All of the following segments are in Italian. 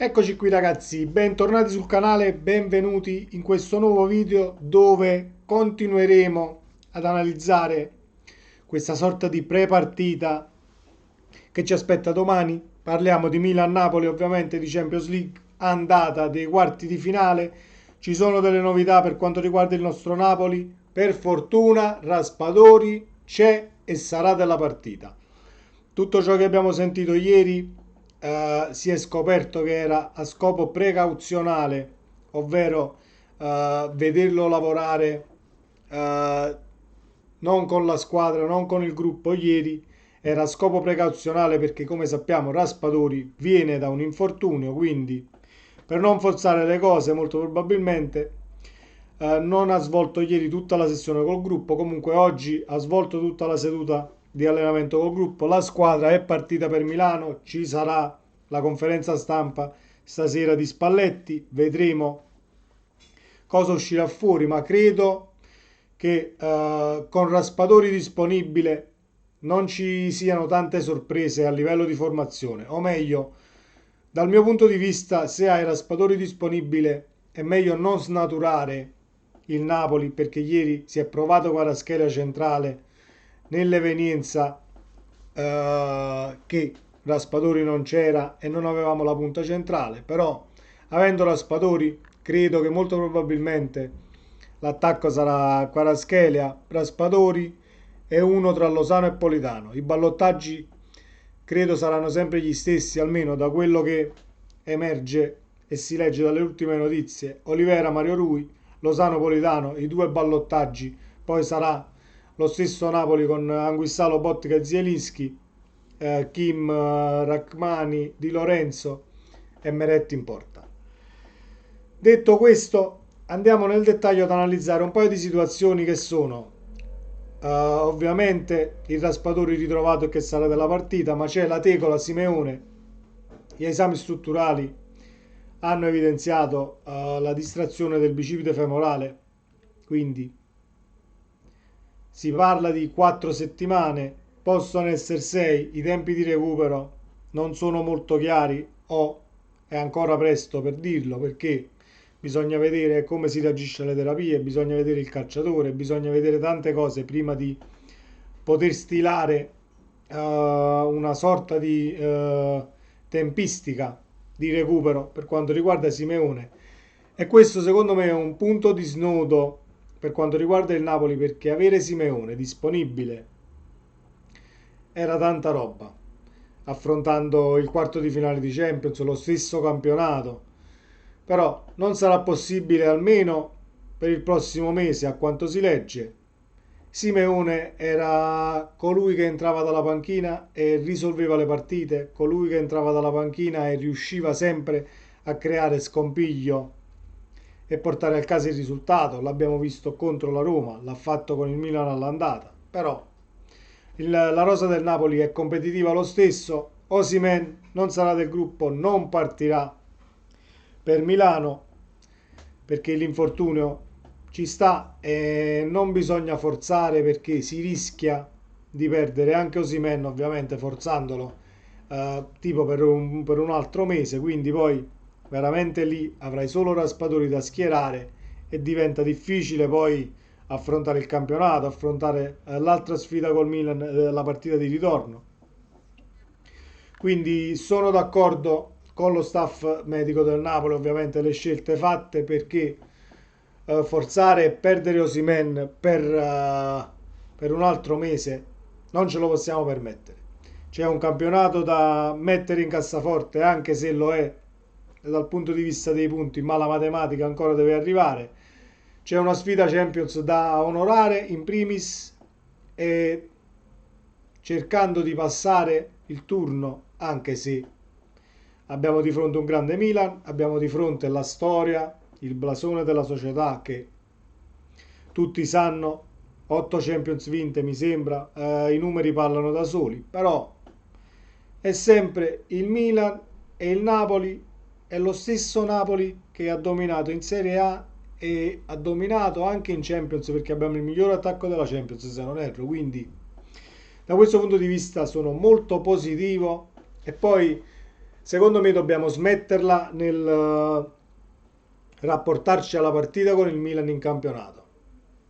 Eccoci qui ragazzi, bentornati sul canale, benvenuti in questo nuovo video dove continueremo ad analizzare questa sorta di pre-partita che ci aspetta domani. Parliamo di Milan-Napoli, ovviamente di Champions League, andata dei quarti di finale. Ci sono delle novità per quanto riguarda il nostro Napoli. Per fortuna Raspadori c'è e sarà della partita. Tutto ciò che abbiamo sentito ieri si è scoperto che era a scopo precauzionale, ovvero vederlo lavorare non con la squadra, non con il gruppo ieri, era a scopo precauzionale perché come sappiamo Raspadori viene da un infortunio, quindi per non forzare le cose molto probabilmente non ha svolto ieri tutta la sessione col gruppo, comunque oggi ha svolto tutta la seduta di allenamento col gruppo, la squadra è partita per Milano, ci sarà la conferenza stampa stasera di Spalletti, vedremo cosa uscirà fuori, ma credo che con Raspadori disponibile non ci siano tante sorprese a livello di formazione, o meglio, dal mio punto di vista, se hai Raspadori disponibile è meglio non snaturare il Napoli perché ieri si è provato Kvaratskhelia centrale nell'evenienza che Raspadori non c'era e non avevamo la punta centrale, però avendo Raspadori credo che molto probabilmente l'attacco sarà Kvaratskhelia, Raspadori e uno tra Lozano e Politano. I ballottaggi credo saranno sempre gli stessi, almeno da quello che emerge e si legge dalle ultime notizie. Olivera, Mario Rui, Lozano, Politano, i due ballottaggi, poi sarà lo stesso Napoli con Anguissalo, Bottica e Zielinski, Kim, Rachmani, Di Lorenzo e Meretti in porta. Detto questo, andiamo nel dettaglio ad analizzare un paio di situazioni che sono ovviamente il Raspadori ritrovato e che sarà della partita, ma c'è la tecola Simeone. Gli esami strutturali hanno evidenziato la distrazione del bicipite femorale, quindi si parla di 4 settimane, possono essere 6, i tempi di recupero non sono molto chiari o è ancora presto per dirlo perché bisogna vedere come si reagisce alle terapie, bisogna vedere il calciatore, bisogna vedere tante cose prima di poter stilare una sorta di tempistica di recupero per quanto riguarda Simeone. E questo secondo me è un punto di snodo per quanto riguarda il Napoli perché avere Simeone disponibile era tanta roba affrontando il quarto di finale di Champions, lo stesso campionato. Però non sarà possibile almeno per il prossimo mese, a quanto si legge. Simeone era colui che entrava dalla panchina e risolveva le partite, colui che entrava dalla panchina e riusciva sempre a creare scompiglio e portare a casa il risultato. L'abbiamo visto contro la Roma, l'ha fatto con il Milan all'andata. Però la rosa del Napoli è competitiva lo stesso. Osimhen non sarà del gruppo, non partirà per Milano perché l'infortunio ci sta e non bisogna forzare perché si rischia di perdere anche Osimhen, ovviamente forzandolo tipo per un altro mese, quindi poi veramente lì avrai solo Raspadori da schierare e diventa difficile poi affrontare il campionato, affrontare l'altra sfida col Milan, la partita di ritorno. Quindi sono d'accordo con lo staff medico del Napoli, ovviamente le scelte fatte perché forzare e perdere Osimhen per un altro mese non ce lo possiamo permettere. C'è un campionato da mettere in cassaforte, anche se lo è dal punto di vista dei punti, ma la matematica ancora deve arrivare. C'è una sfida Champions da onorare in primis e cercando di passare il turno, anche se abbiamo di fronte un grande Milan, abbiamo di fronte la storia, il blasone della società che tutti sanno, 8 Champions vinte mi sembra, i numeri parlano da soli, però è sempre il Milan e il Napoli, è lo stesso Napoli che ha dominato in Serie A e ha dominato anche in Champions perché abbiamo il miglior attacco della Champions se non erro, quindi da questo punto di vista sono molto positivo e poi secondo me dobbiamo smetterla nel rapportarci alla partita con il Milan in campionato,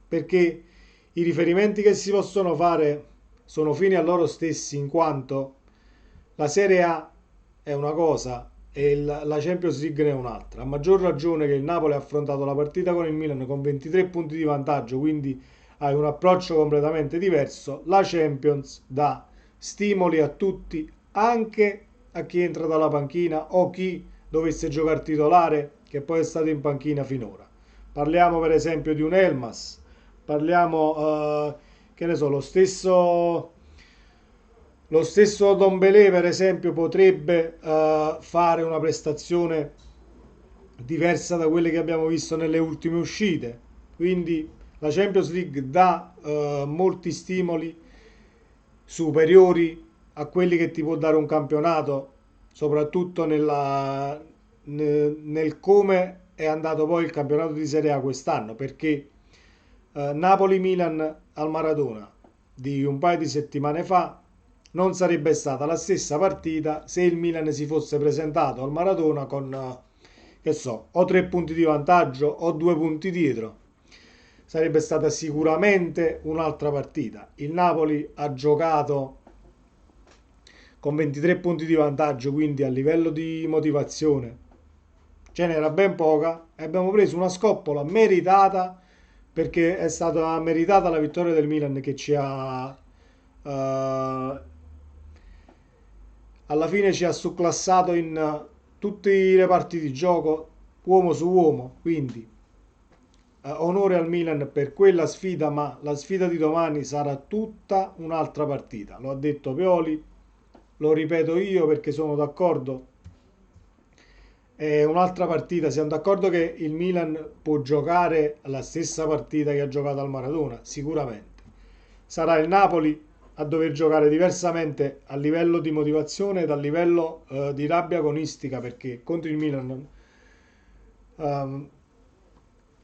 perché i riferimenti che si possono fare sono fini a loro stessi, in quanto la Serie A è una cosa e la Champions League ne è un'altra. A maggior ragione che il Napoli ha affrontato la partita con il Milan con 23 punti di vantaggio, quindi hai un approccio completamente diverso. La Champions dà stimoli a tutti, anche a chi entra dalla panchina o chi dovesse giocare titolare, che poi è stato in panchina finora. Parliamo per esempio di un Elmas, parliamo, che ne so, lo stesso Dombele per esempio potrebbe fare una prestazione diversa da quelle che abbiamo visto nelle ultime uscite. Quindi la Champions League dà molti stimoli superiori a quelli che ti può dare un campionato, soprattutto nel come è andato poi il campionato di Serie A quest'anno, perché Napoli-Milan al Maradona di un paio di settimane fa non sarebbe stata la stessa partita se il Milan si fosse presentato al Maradona con, che so, o 3 punti di vantaggio o 2 punti dietro. Sarebbe stata sicuramente un'altra partita. Il Napoli ha giocato con 23 punti di vantaggio, quindi a livello di motivazione ce n'era ben poca e abbiamo preso una scoppola meritata, perché è stata meritata la vittoria del Milan che alla fine ci ha succlassato in tutte le parti di gioco, uomo su uomo. Quindi onore al Milan per quella sfida, ma la sfida di domani sarà tutta un'altra partita. Lo ha detto Pioli, lo ripeto io perché sono d'accordo. È un'altra partita, siamo d'accordo che il Milan può giocare la stessa partita che ha giocato al Maradona, sicuramente. Sarà il Napoli a dover giocare diversamente a livello di motivazione ed a livello di rabbia agonistica, perché contro il Milan ehm,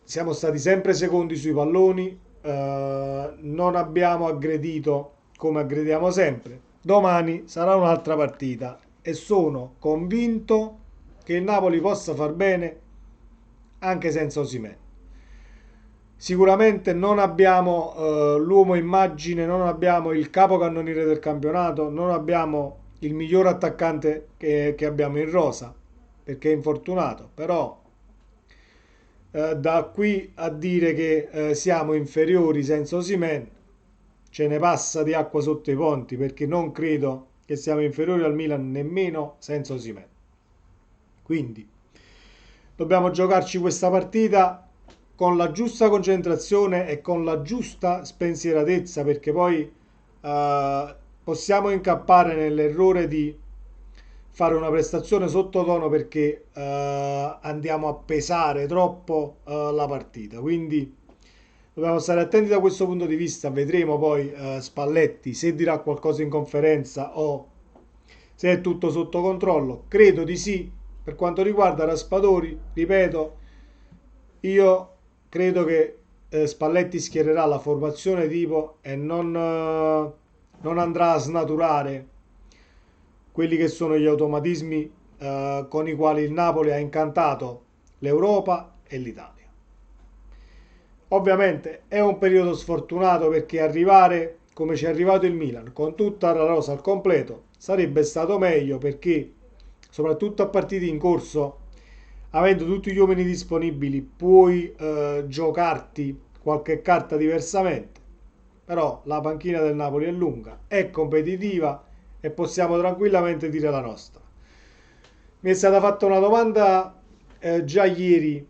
siamo stati sempre secondi sui palloni, non abbiamo aggredito come aggrediamo sempre. Domani sarà un'altra partita e sono convinto che il Napoli possa far bene anche senza Osimhen. Sicuramente non abbiamo l'uomo immagine, non abbiamo il capocannoniere del campionato, non abbiamo il miglior attaccante che abbiamo in rosa perché è infortunato, però da qui a dire che siamo inferiori senza Osimhen ce ne passa di acqua sotto i ponti, perché non credo che siamo inferiori al Milan nemmeno senza Osimhen. Quindi dobbiamo giocarci questa partita con la giusta concentrazione e con la giusta spensieratezza, perché poi possiamo incappare nell'errore di fare una prestazione sottotono perché andiamo a pesare troppo la partita. Quindi dobbiamo stare attenti da questo punto di vista. Vedremo poi Spalletti se dirà qualcosa in conferenza o se è tutto sotto controllo. Credo di sì. Per quanto riguarda Raspadori, ripeto, io credo che Spalletti schiererà la formazione tipo e non andrà a snaturare quelli che sono gli automatismi con i quali il Napoli ha incantato l'Europa e l'Italia. Ovviamente è un periodo sfortunato perché arrivare come ci è arrivato il Milan con tutta la rosa al completo sarebbe stato meglio, perché soprattutto a partite in corso, avendo tutti gli uomini disponibili, puoi giocarti qualche carta diversamente. Però la panchina del Napoli è lunga, è competitiva e possiamo tranquillamente dire la nostra. Mi è stata fatta una domanda già ieri,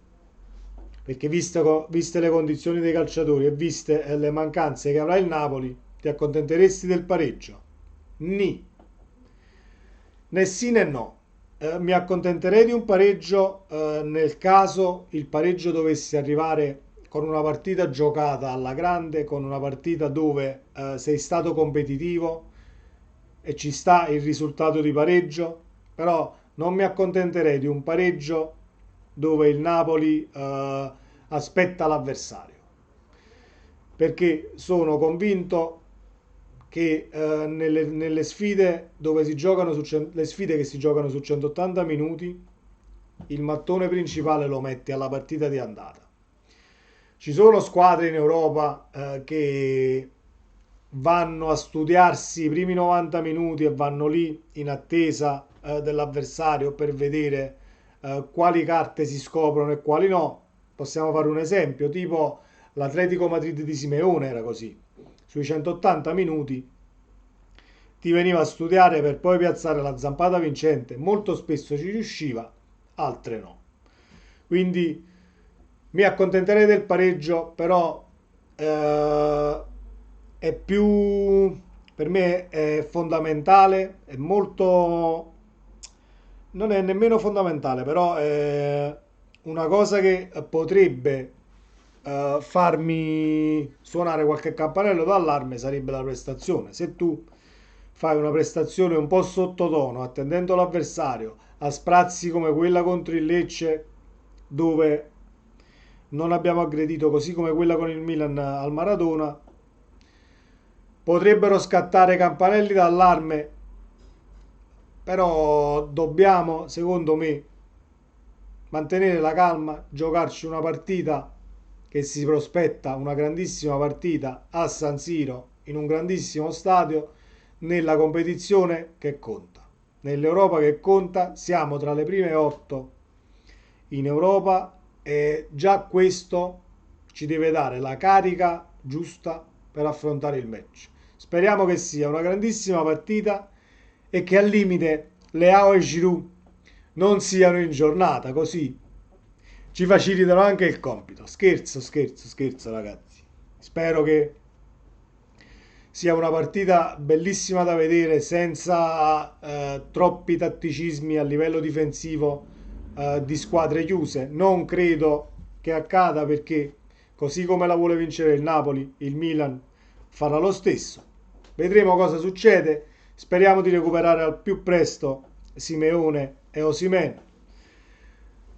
perché viste le condizioni dei calciatori e viste le mancanze che avrà il Napoli, ti accontenteresti del pareggio? Ni. Né sì né no. Mi accontenterei di un pareggio nel caso il pareggio dovesse arrivare con una partita giocata alla grande, con una partita dove sei stato competitivo e ci sta il risultato di pareggio, però non mi accontenterei di un pareggio dove il Napoli aspetta l'avversario, perché sono convinto che nelle sfide dove si giocano le sfide che si giocano su 180 minuti, il mattone principale lo metti alla partita di andata. Ci sono squadre in Europa che vanno a studiarsi i primi 90 minuti e vanno lì in attesa dell'avversario per vedere quali carte si scoprono e quali no. Possiamo fare un esempio, tipo l'Atletico Madrid di Simeone era così. Sui 180 minuti ti veniva a studiare per poi piazzare la zampata vincente. Molto spesso ci riusciva, altre no. Quindi mi accontenterei del pareggio, però è più, per me è fondamentale, è molto, non è nemmeno fondamentale, però è una cosa che potrebbe farmi suonare qualche campanello d'allarme sarebbe la prestazione. Se tu fai una prestazione un po' sottotono, attendendo l'avversario, a sprazzi come quella contro il Lecce, dove non abbiamo aggredito, così come quella con il Milan al Maradona, potrebbero scattare campanelli d'allarme, però dobbiamo, secondo me, mantenere la calma, giocarci una partita che si prospetta una grandissima partita a San Siro, in un grandissimo stadio, nella competizione che conta. Nell'Europa che conta, siamo tra le prime 8 in Europa e già questo ci deve dare la carica giusta per affrontare il match. Speriamo che sia una grandissima partita e che al limite Leao e Giroud non siano in giornata, così ci facilitano anche il compito. Scherzo, scherzo, scherzo, ragazzi. Spero che sia una partita bellissima da vedere, senza troppi tatticismi a livello difensivo di squadre chiuse. Non credo che accada, perché così come la vuole vincere il Napoli, il Milan farà lo stesso. Vedremo cosa succede. Speriamo di recuperare al più presto Simeone e Osimhen,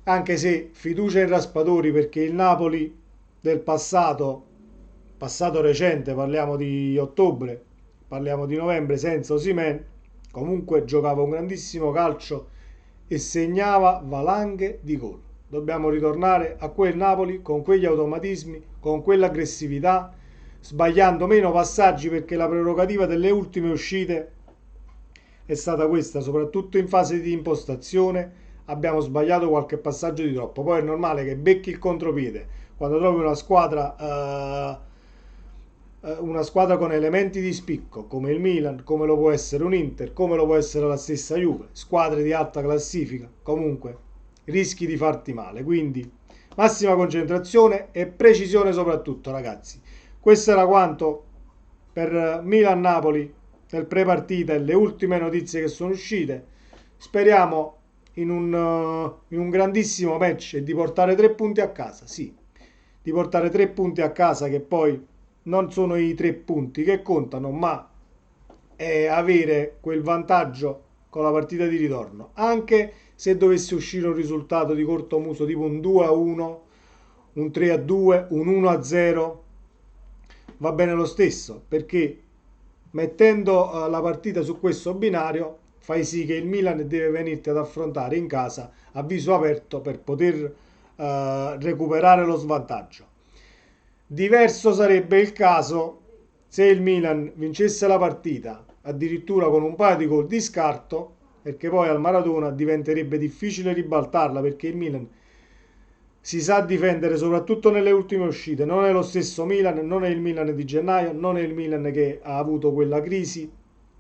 anche se fiducia in Raspadori, perché il Napoli del passato recente, parliamo di ottobre, parliamo di novembre, senza Osimhen, comunque giocava un grandissimo calcio e segnava valanghe di gol. Dobbiamo ritornare a quel Napoli con quegli automatismi, con quell'aggressività, sbagliando meno passaggi, perché la prerogativa delle ultime uscite è stata questa, soprattutto in fase di impostazione abbiamo sbagliato qualche passaggio di troppo. Poi è normale che becchi il contropiede quando trovi una squadra con elementi di spicco come il Milan, come lo può essere un Inter, come lo può essere la stessa Juve, squadre di alta classifica. Comunque rischi di farti male, quindi massima concentrazione e precisione soprattutto, ragazzi. Questo era quanto per Milan-Napoli nel pre-partita e le ultime notizie che sono uscite. Speriamo in un grandissimo match e di portare 3 punti a casa, sì, di portare 3 punti a casa, che poi non sono i 3 punti che contano, ma è avere quel vantaggio con la partita di ritorno. Anche se dovesse uscire un risultato di corto muso, tipo un 2-1, un 3-2, un 1-0, va bene lo stesso, perché mettendo la partita su questo binario fai sì che il Milan deve venirti ad affrontare in casa a viso aperto per poter recuperare lo svantaggio. Diverso sarebbe il caso se il Milan vincesse la partita addirittura con un paio di gol di scarto, perché poi al Maradona diventerebbe difficile ribaltarla, perché il Milan si sa difendere soprattutto nelle ultime uscite. Non è lo stesso Milan, non è il Milan di gennaio, non è il Milan che ha avuto quella crisi.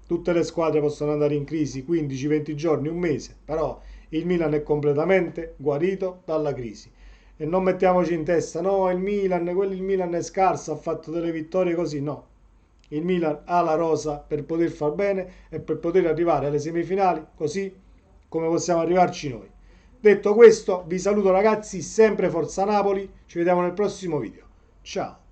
Tutte le squadre possono andare in crisi 15-20 giorni, un mese, però il Milan è completamente guarito dalla crisi. E non mettiamoci in testa, no, il Milan è scarso, ha fatto delle vittorie così, no. Il Milan ha la rosa per poter far bene e per poter arrivare alle semifinali, così come possiamo arrivarci noi. Detto questo, vi saluto, ragazzi, sempre Forza Napoli, ci vediamo nel prossimo video. Ciao!